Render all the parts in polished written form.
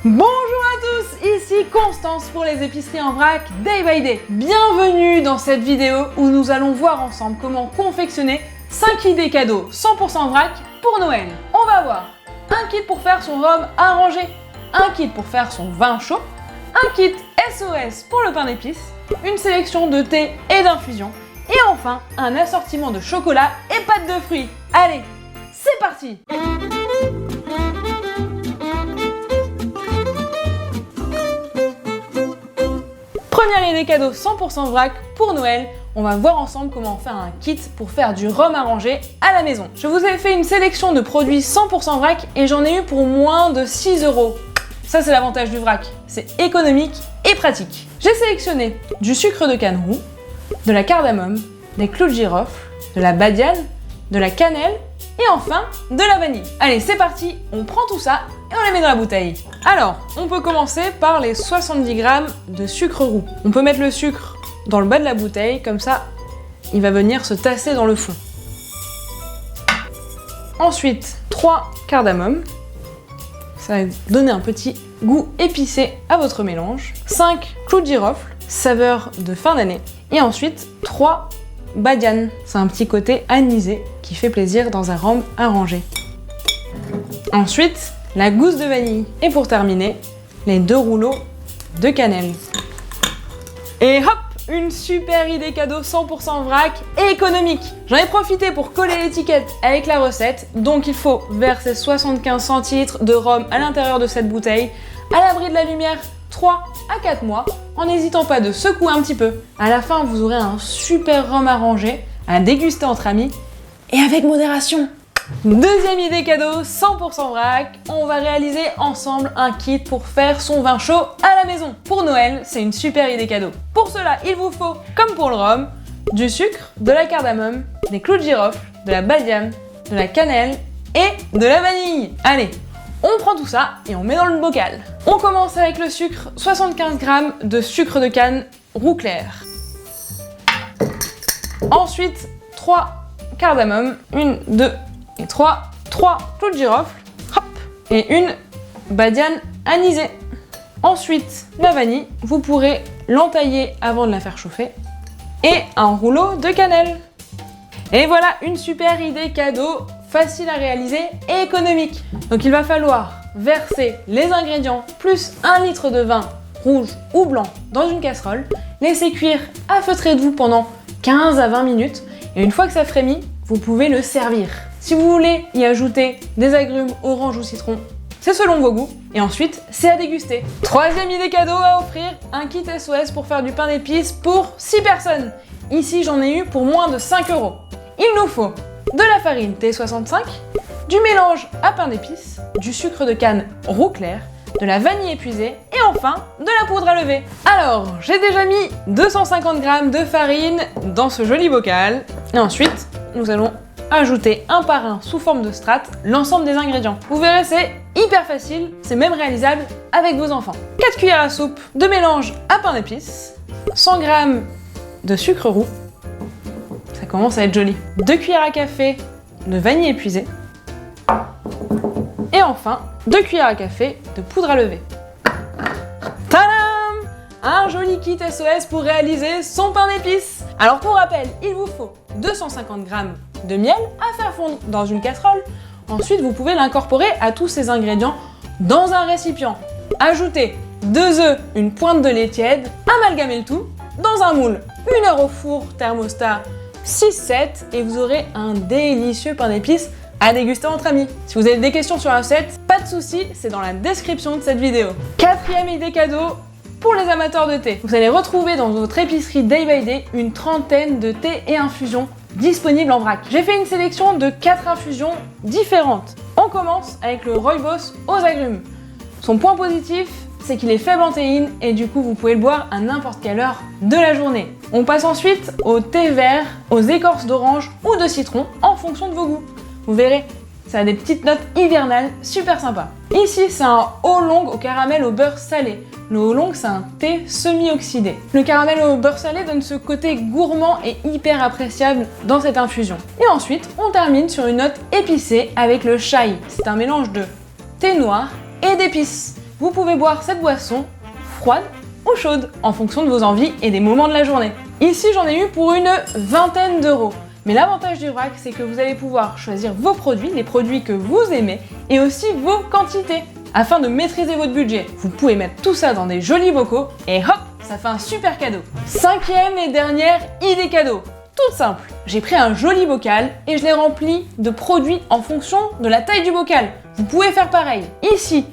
Bonjour à tous, ici Constance pour les épiceries en vrac Day by Day. Bienvenue dans cette vidéo où nous allons voir ensemble comment confectionner 5 idées cadeaux 100% vrac pour Noël. On va voir un kit pour faire son rhum arrangé, un kit pour faire son vin chaud, un kit SOS pour le pain d'épices, une sélection de thé et d'infusion, et enfin un assortiment de chocolat et pâtes de fruits. Allez, c'est parti! Première idée cadeau 100% vrac pour Noël, on va voir ensemble comment faire un kit pour faire du rhum arrangé à la maison. Je vous ai fait une sélection de produits 100% vrac et j'en ai eu pour moins de 6 €. Ça c'est l'avantage du vrac, c'est économique et pratique. J'ai sélectionné du sucre de canne roux, de la cardamome, des clous de girofle, de la badiane, de la cannelle et enfin de la vanille. Allez c'est parti, on prend tout ça et on les met dans la bouteille. Alors, on peut commencer par les 70 g de sucre roux. On peut mettre le sucre dans le bas de la bouteille, comme ça, il va venir se tasser dans le fond. Ensuite, 3 cardamomes. Ça va donner un petit goût épicé à votre mélange. 5 clous de girofle, saveur de fin d'année. Et ensuite, 3 badianes. C'est un petit côté anisé qui fait plaisir dans un rhum arrangé. Ensuite, la gousse de vanille. Et pour terminer, les 2 rouleaux de cannelle. Et hop, une super idée cadeau 100% vrac et économique. J'en ai profité pour coller l'étiquette avec la recette. Donc il faut verser 75 centilitres de rhum à l'intérieur de cette bouteille, à l'abri de la lumière 3 à 4 mois, en n'hésitant pas de secouer un petit peu. À la fin, vous aurez un super rhum arrangé à déguster entre amis et avec modération. Deuxième idée cadeau 100% vrac, on va réaliser ensemble un kit pour faire son vin chaud à la maison. Pour Noël, c'est une super idée cadeau. Pour cela, il vous faut, comme pour le rhum, du sucre, de la cardamome, des clous de girofle, de la badiane, de la cannelle et de la vanille. Allez, on prend tout ça et on met dans le bocal. On commence avec le sucre, 75 g de sucre de canne roux clair. Ensuite, 3 cardamomes, 1, 2 et 3 clous de girofle, hop, et une badiane anisée. Ensuite, la vanille, vous pourrez l'entailler avant de la faire chauffer, et un rouleau de cannelle. Et voilà une super idée cadeau, facile à réaliser et économique. Donc il va falloir verser les ingrédients plus 1 litre de vin rouge ou blanc dans une casserole, laisser cuire à feu très doux pendant 15 à 20 minutes, et une fois que ça frémit, vous pouvez le servir. Si vous voulez y ajouter des agrumes, orange ou citron, c'est selon vos goûts. Et ensuite, c'est à déguster. Troisième idée cadeau à offrir, un kit SOS pour faire du pain d'épices pour 6 personnes. Ici, j'en ai eu pour moins de 5 €. Il nous faut de la farine T65, du mélange à pain d'épices, du sucre de canne roux clair, de la vanille épuisée et enfin de la poudre à lever. Alors, j'ai déjà mis 250 g de farine dans ce joli bocal. Et ensuite, nous allons ajouter un par un sous forme de strates l'ensemble des ingrédients. Vous verrez, c'est hyper facile, c'est même réalisable avec vos enfants. 4 cuillères à soupe de mélange à pain d'épices, 100 g de sucre roux, ça commence à être joli, 2 cuillères à café de vanille épuisée, et enfin 2 cuillères à café de poudre à lever. Tadam! Un joli kit SOS pour réaliser son pain d'épices. Alors pour rappel, il vous faut 250 g de miel à faire fondre dans une casserole. Ensuite, vous pouvez l'incorporer à tous ces ingrédients dans un récipient. Ajoutez 2 œufs, une pointe de lait tiède, amalgamez le tout dans un moule. 1 heure au four, thermostat 6-7 et vous aurez un délicieux pain d'épices à déguster entre amis. Si vous avez des questions sur la recette, pas de soucis, c'est dans la description de cette vidéo. Quatrième idée cadeau pour les amateurs de thé. Vous allez retrouver dans votre épicerie Day by Day une trentaine de thés et infusions disponibles en vrac. J'ai fait une sélection de 4 infusions différentes. On commence avec le rooibos aux agrumes. Son point positif, c'est qu'il est faible en théine et du coup vous pouvez le boire à n'importe quelle heure de la journée. On passe ensuite au thé vert, aux écorces d'orange ou de citron en fonction de vos goûts. Vous verrez, ça a des petites notes hivernales super sympas. Ici, c'est un oolong au caramel au beurre salé. Le oolong, c'est un thé semi-oxydé. Le caramel au beurre salé donne ce côté gourmand et hyper appréciable dans cette infusion. Et ensuite, on termine sur une note épicée avec le chai. C'est un mélange de thé noir et d'épices. vous pouvez boire cette boisson froide ou chaude en fonction de vos envies et des moments de la journée. Ici, j'en ai eu pour une vingtaine d'euros. Mais l'avantage du vrac, c'est que vous allez pouvoir choisir vos produits, les produits que vous aimez, et aussi vos quantités, afin de maîtriser votre budget. Vous pouvez mettre tout ça dans des jolis bocaux, et hop, ça fait un super cadeau. Cinquième et dernière idée cadeau. Toute simple. J'ai pris un joli bocal et je l'ai rempli de produits en fonction de la taille du bocal. Vous pouvez faire pareil. Ici,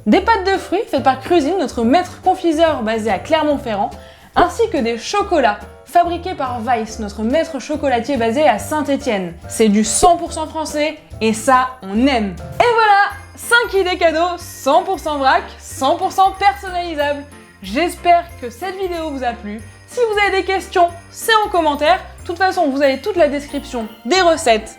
des pâtes de fruits faites par Crusine, notre maître confiseur basé à Clermont-Ferrand, ainsi que des chocolats fabriqués par Weiss, notre maître chocolatier basé à Saint-Étienne. C'est du 100% français et ça, on aime. Et voilà, 5 idées cadeaux, 100% vrac, 100% personnalisables. J'espère que cette vidéo vous a plu. Si vous avez des questions, c'est en commentaire. De toute façon, vous avez toute la description des recettes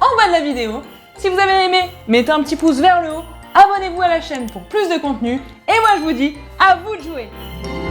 en bas de la vidéo. Si vous avez aimé, mettez un petit pouce vers le haut. Abonnez-vous à la chaîne pour plus de contenu. Et moi, je vous dis à vous de jouer!